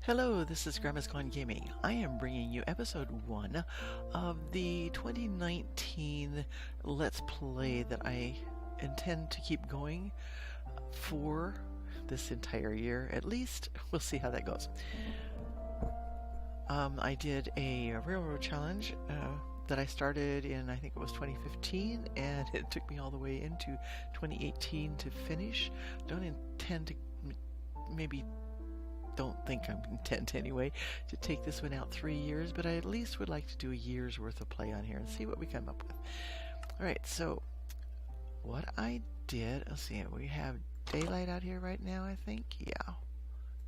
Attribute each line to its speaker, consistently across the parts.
Speaker 1: Hello, this is Grandma's Gone Gaming. I am bringing you episode 1 of the 2019 Let's Play that I intend to keep going for this entire year, at least. We'll see how that goes. I did a railroad challenge that I started in, I think it was 2015, and it took me all the way into 2018 to finish. Don't intend to, don't think I'm intent anyway to take this one out 3 years, but I at least would like to do a year's worth of play on here and see what we come up with. Alright, so what I did, let's see, we have daylight out here right now, I think. Yeah,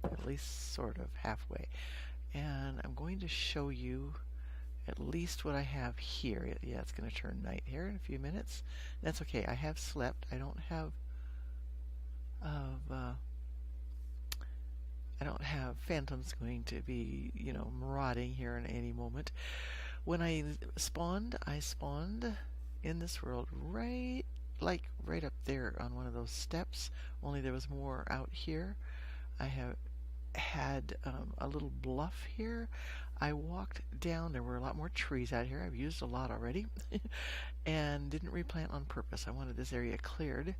Speaker 1: at least sort of halfway. And I'm going to show you at least what I have here. Yeah, it's going to turn night here in a few minutes. That's okay. I have slept. I don't have phantoms going to be, marauding here in any moment. When I spawned in this world right up there on one of those steps, only there was more out here. I have had a little bluff here. I walked down. There were a lot more trees out here. I've used a lot already and didn't replant on purpose. I wanted this area cleared,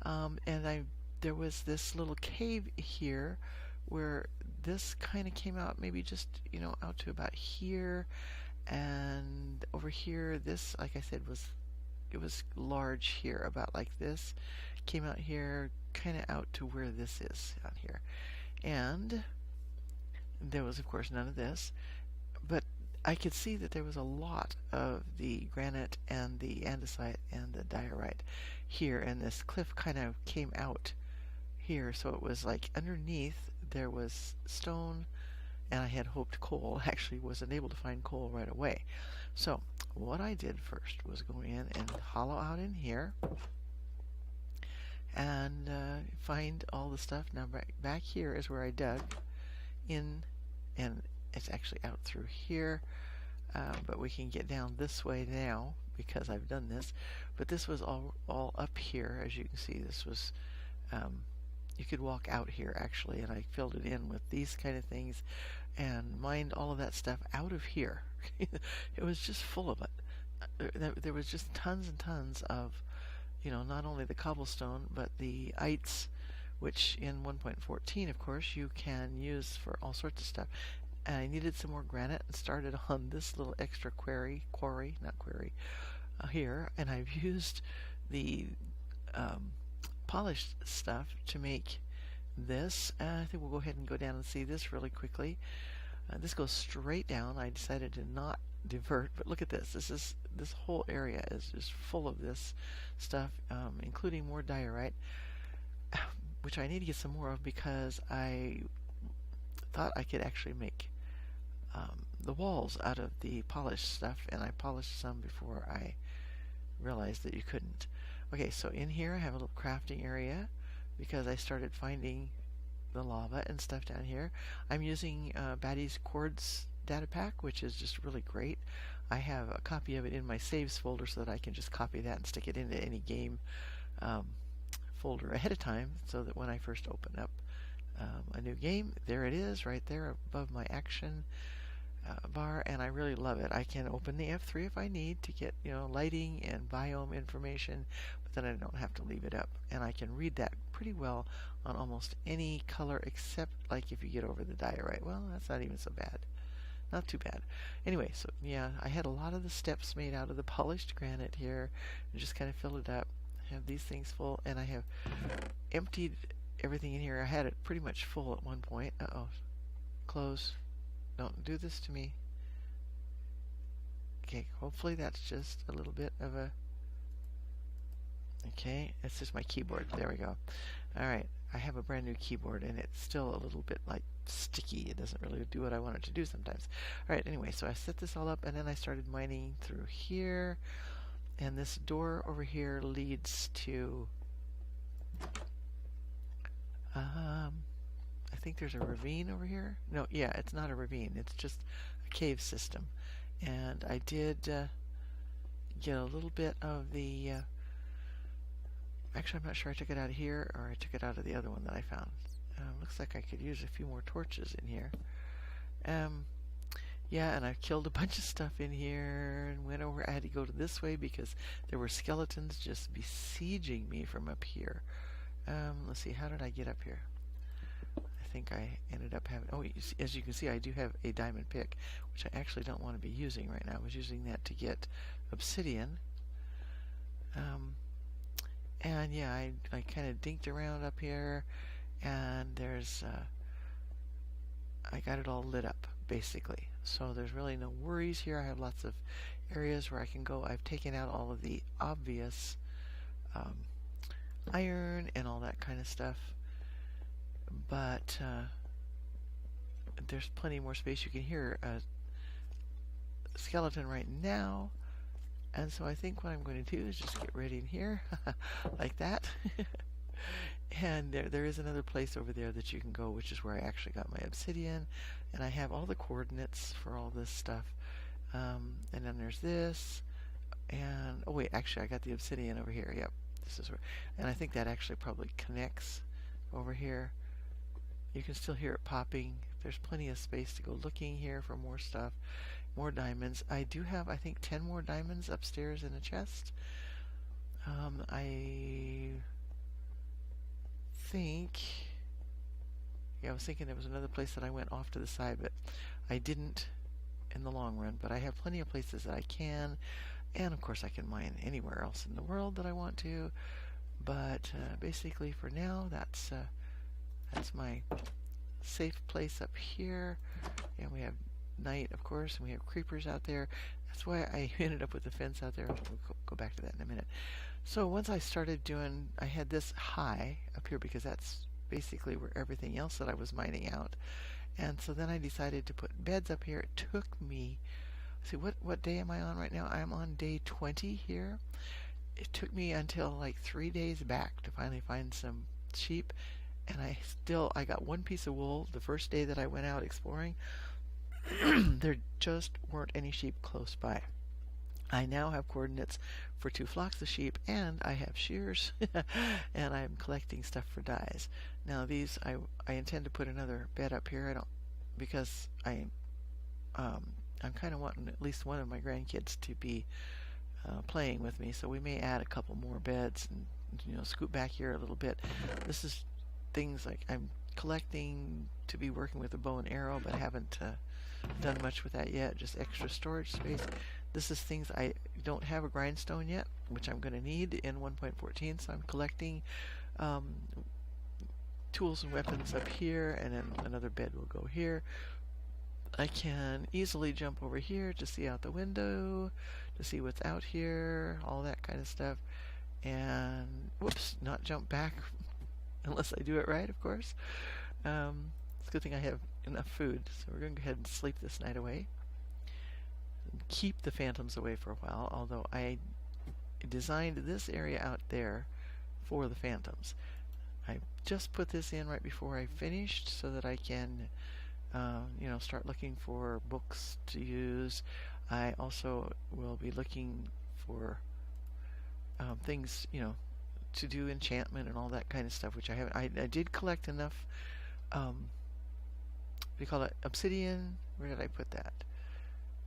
Speaker 1: and there was this little cave here where this kind of came out, maybe just out to about here, and over here this, like I said, it was large here, about like this, came out here kind of out to where this is out here. And there was, of course, none of this, but I could see that there was a lot of the granite and the andesite and the diorite here, and this cliff kind of came out here, so it was like underneath there was stone, and I had hoped coal. Actually wasn't able to find coal right away. So what I did first was go in and hollow out in here and find all the stuff. Now back here is where I dug in, and it's actually out through here, but we can get down this way now because I've done this. But this was all up here, as you can see. This was you could walk out here actually, and I filled it in with these kind of things and mined all of that stuff out of here. It was just full of it. There was just tons and tons of not only the cobblestone, but the ites, which in 1.14, of course, you can use for all sorts of stuff. And I needed some more granite and started on this little extra quarry, here, and I've used the polished stuff to make this. I think we'll go ahead and go down and see this really quickly. This goes straight down. I decided to not divert, but look at this. This whole area is just full of this stuff, including more diorite, which I need to get some more of because I thought I could actually make the walls out of the polished stuff, and I polished some before I realized that you couldn't. Okay, so in here I have a little crafting area because I started finding the lava and stuff down here. I'm using Batty's Quartz data pack, which is just really great. I have a copy of it in my saves folder so that I can just copy that and stick it into any game folder ahead of time, so that when I first open up a new game, there it is right there above my action bar, and I really love it. I can open the F3 if I need to get lighting and biome information, but then I don't have to leave it up, and I can read that pretty well on almost any color, except like if you get over the diorite. Well, that's not even so bad. Not too bad. Anyway, so yeah, I had a lot of the steps made out of the polished granite here and just kind of filled it up. I have these things full, and I have emptied everything in here. I had it pretty much full at one point. Close. Don't do this to me. Okay, hopefully that's just a little bit of a... Okay, it's just my keyboard. There we go. Alright, I have a brand new keyboard, and it's still a little bit like sticky. It doesn't really do what I want it to do sometimes. Alright, anyway, so I set this all up, and then I started mining through here, and this door over here leads to I think there's a ravine over here. No, yeah, it's not a ravine. It's just a cave system. And I did get a little bit of the... actually, I'm not sure I took it out of here or I took it out of the other one that I found. Looks like I could use a few more torches in here. Yeah, and I've killed a bunch of stuff in here and went over. I had to go to this way because there were skeletons just besieging me from up here. Let's see, how did I get up here? I think I ended up having... Oh, as you can see, I do have a diamond pick, which I actually don't want to be using right now. I was using that to get obsidian. And yeah, I kind of dinked around up here, and there's... I got it all lit up, basically. So there's really no worries here. I have lots of areas where I can go. I've taken out all of the obvious iron and all that kind of stuff. But there's plenty more space. You can hear a skeleton right now. And so I think what I'm going to do is just get ready in here, like that. And there is another place over there that you can go, which is where I actually got my obsidian. And I have all the coordinates for all this stuff. And then there's this. And, oh wait, actually I got the obsidian over here. Yep, this is where. And I think that actually probably connects over here. You can still hear it popping. There's plenty of space to go looking here for more stuff. More diamonds. I do have, I think, 10 more diamonds upstairs in a chest. I think... Yeah, I was thinking there was another place that I went off to the side, but I didn't in the long run. But I have plenty of places that I can. And, of course, I can mine anywhere else in the world that I want to. But basically, for now, that's my safe place up here. And we have night, of course, and we have creepers out there. That's why I ended up with the fence out there. We'll go back to that in a minute. So once I started doing, I had this high up here because that's basically where everything else that I was mining out. And so then I decided to put beds up here. It took me, see, what day am I on right now? I'm on day 20 here. It took me until like 3 days back to finally find some sheep. And I got one piece of wool the first day that I went out exploring. There just weren't any sheep close by. I now have coordinates for 2 flocks of sheep, and I have shears, and I'm collecting stuff for dyes. Now these, I intend to put another bed up here. I don't, because I'm kind of wanting at least one of my grandkids to be playing with me, so we may add a couple more beds and scoot back here a little bit. This is things like I'm collecting to be working with a bow and arrow, but haven't done much with that yet. Just extra storage space. This is things I don't have a grindstone yet, which I'm going to need in 1.14, so I'm collecting tools and weapons up here, and then another bed will go here. I can easily jump over here to see out the window, to see what's out here, all that kind of stuff. And, whoops, not jump back unless I do it right, of course. It's a good thing I have enough food, so we're going to go ahead and sleep this night away. Keep the phantoms away for a while, although I designed this area out there for the phantoms. I just put this in right before I finished so that I can start looking for books to use. I also will be looking for things, to do enchantment and all that kind of stuff, which I haven't. I did collect enough, we call it obsidian. Where did I put that?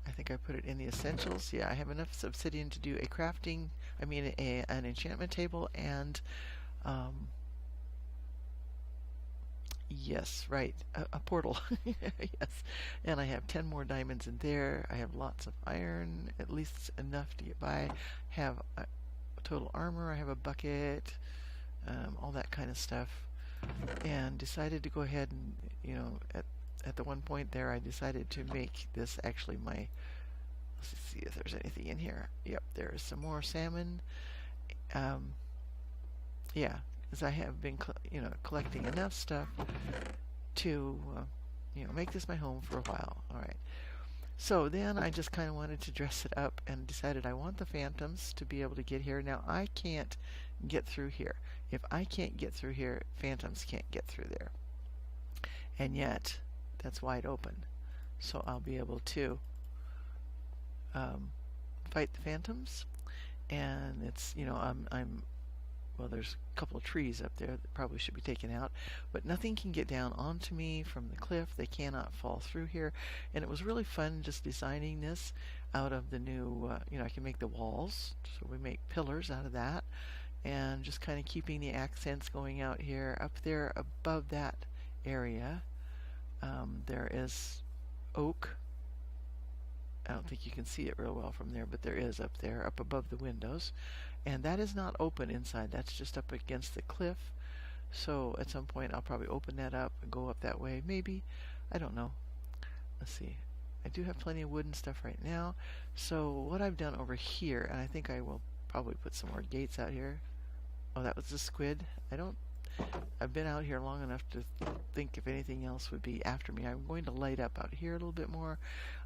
Speaker 1: I think I put it in the essentials. Yeah, I have enough obsidian to do a crafting, an enchantment table, and yes, right, a portal. Yes, and I have 10 more diamonds in there. I have lots of iron, at least enough to get by. Have total armor. I have a bucket, all that kind of stuff, and decided to go ahead and at the one point there, I decided to make this actually my. Let's see if there's anything in here. Yep, there is some more salmon. Yeah, because I have been collecting enough stuff to make this my home for a while. All right. So then I just kind of wanted to dress it up and decided I want the phantoms to be able to get here. Now I can't get through here. If I can't get through here, phantoms can't get through there. And yet that's wide open, so I'll be able to fight the phantoms. And it's I'm well, there's a couple of trees up there that probably should be taken out, but nothing can get down onto me from the cliff. They cannot fall through here, and it was really fun just designing this out of the new, I can make the walls, so we make pillars out of that, and just kind of keeping the accents going out here. Up there above that area, there is oak. I don't think you can see it real well from there, but there is up there, up above the windows. And that is not open inside. That's just up against the cliff. So at some point I'll probably open that up and go up that way. Maybe. I don't know. Let's see. I do have plenty of wood and stuff right now. So what I've done over here, and I think I will probably put some more gates out here. Oh, that was the squid. I've been out here long enough to think if anything else would be after me. I'm going to light up out here a little bit more.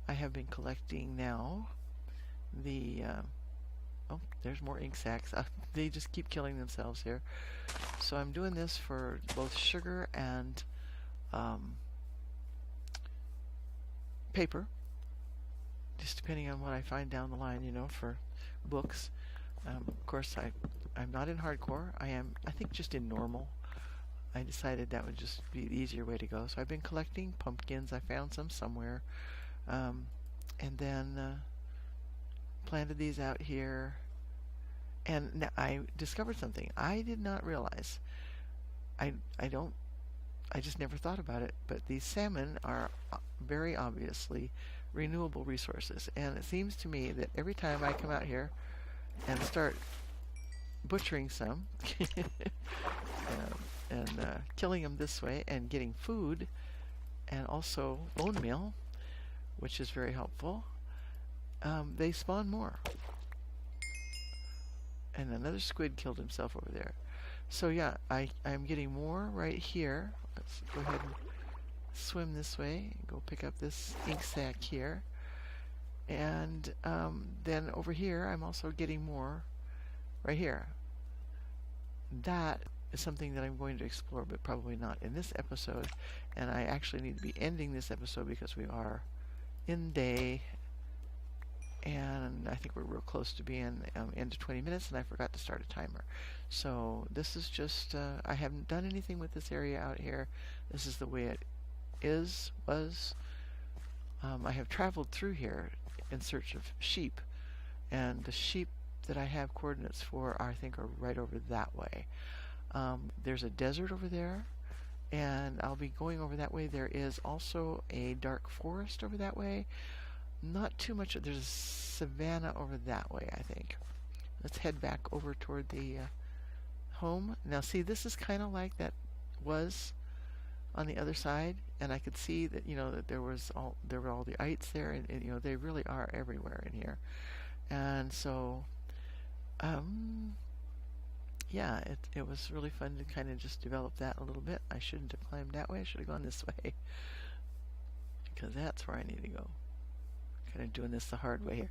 Speaker 1: I have been collecting now the oh, there's more ink sacs. They just keep killing themselves here. So I'm doing this for both sugar and paper, just depending on what I find down the line, for books. Of course, I'm not in hardcore. I think, just in normal. I decided that would just be the easier way to go. So I've been collecting pumpkins. I found some somewhere. And then planted these out here. And now I discovered something I did not realize. I just never thought about it, but these salmon are very obviously renewable resources. And it seems to me that every time I come out here and start butchering some and killing them this way and getting food and also bone meal, which is very helpful, they spawn more. And another squid killed himself over there. So yeah, I'm getting more right here. Let's go ahead and swim this way and go pick up this ink sac here. And then over here, I'm also getting more right here. That is something that I'm going to explore, but probably not in this episode. And I actually need to be ending this episode because we are in day, and I think we're real close to being into 20 minutes, and I forgot to start a timer. So this is just, I haven't done anything with this area out here. This is the way it was. I have traveled through here in search of sheep, and the sheep that I have coordinates for, I think, are right over that way. There's a desert over there, and I'll be going over that way. There is also a dark forest over that way. Not too much. There's a savanna over that way, I think. Let's head back over toward the home. Now, see, this is kind of like that was on the other side, and I could see that, that there were all the ites there, and they really are everywhere in here. And so, yeah, it was really fun to kind of just develop that a little bit. I shouldn't have climbed that way. I should have gone this way, because that's where I need to go. Kind of doing this the hard way here.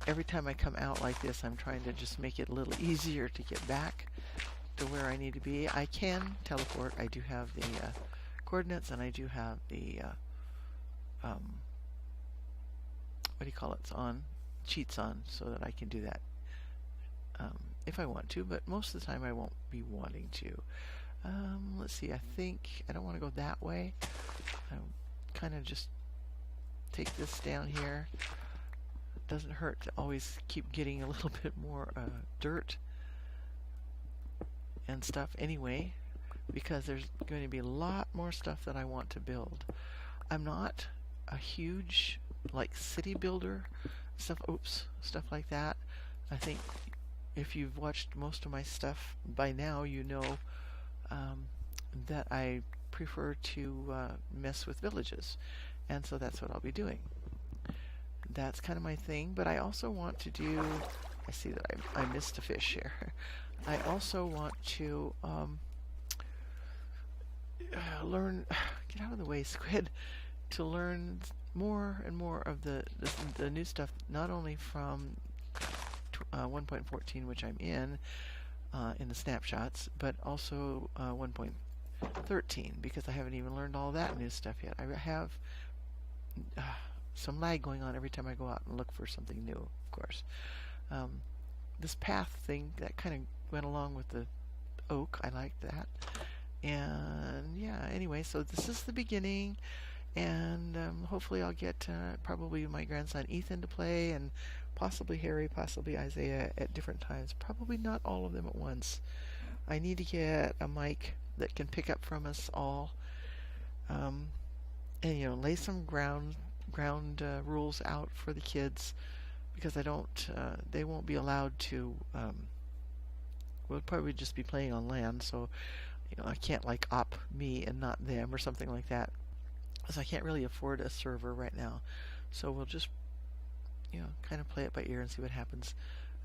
Speaker 1: Every time I come out like this, I'm trying to just make it a little easier to get back to where I need to be. I can teleport. I do have the coordinates, and I do have the what do you call it? It's on, cheats on, so that I can do that if I want to, but most of the time I won't be wanting to. Let's see, I think I don't want to go that way. I'll kind of just take this down here. It doesn't hurt to always keep getting a little bit more dirt and stuff anyway, because there's going to be a lot more stuff that I want to build. I'm not a huge city builder, stuff like that. I think if you've watched most of my stuff by now, you know that I prefer to mess with villages, and so that's what I'll be doing. That's kind of my thing, but I also want to do, I see that I missed a fish here. I also want to learn, get out of the way, squid, to learn more and more of the new stuff, not only from 1.14, which I'm in the snapshots, but also 1.13, because I haven't even learned all that new stuff yet. I have some lag going on every time I go out and look for something new, of course. This path thing, that kind of went along with the oak. I liked that. And yeah, anyway, so this is the beginning, and hopefully I'll get probably my grandson Ethan to play, and possibly Harry, possibly Isaiah at different times. Probably not all of them at once. I need to get a mic that can pick up from us all, and lay some ground rules out for the kids, because they won't be allowed to. We'll probably just be playing on land, so I can't like op me and not them or something like that. So I can't really afford a server right now. So we'll just, kind of play it by ear and see what happens.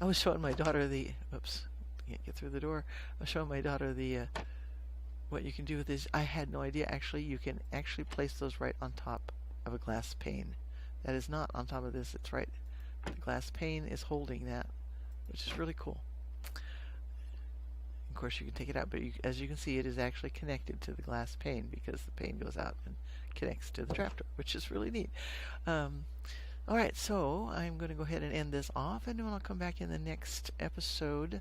Speaker 1: I was showing my daughter the, oops, can't get through the door. I was showing my daughter the, what you can do with this. I had no idea, actually. You can actually place those right on top of a glass pane. That is not on top of this. It's right, the glass pane is holding that, which is really cool. Of course, you can take it out, but as you can see, it is actually connected to the glass pane, because the pane goes out and connects to the trapdoor, which is really neat. Alright, so I'm going to go ahead and end this off, and then I'll come back in the next episode,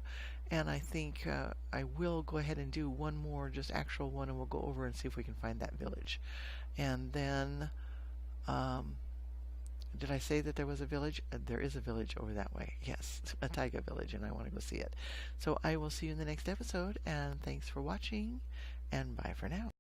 Speaker 1: and I think I will go ahead and do one more, just actual one, and we'll go over and see if we can find that village. And then, did I say that there was a village? There is a village over that way. Yes, a taiga village, and I want to go see it. So I will see you in the next episode, and thanks for watching, and bye for now.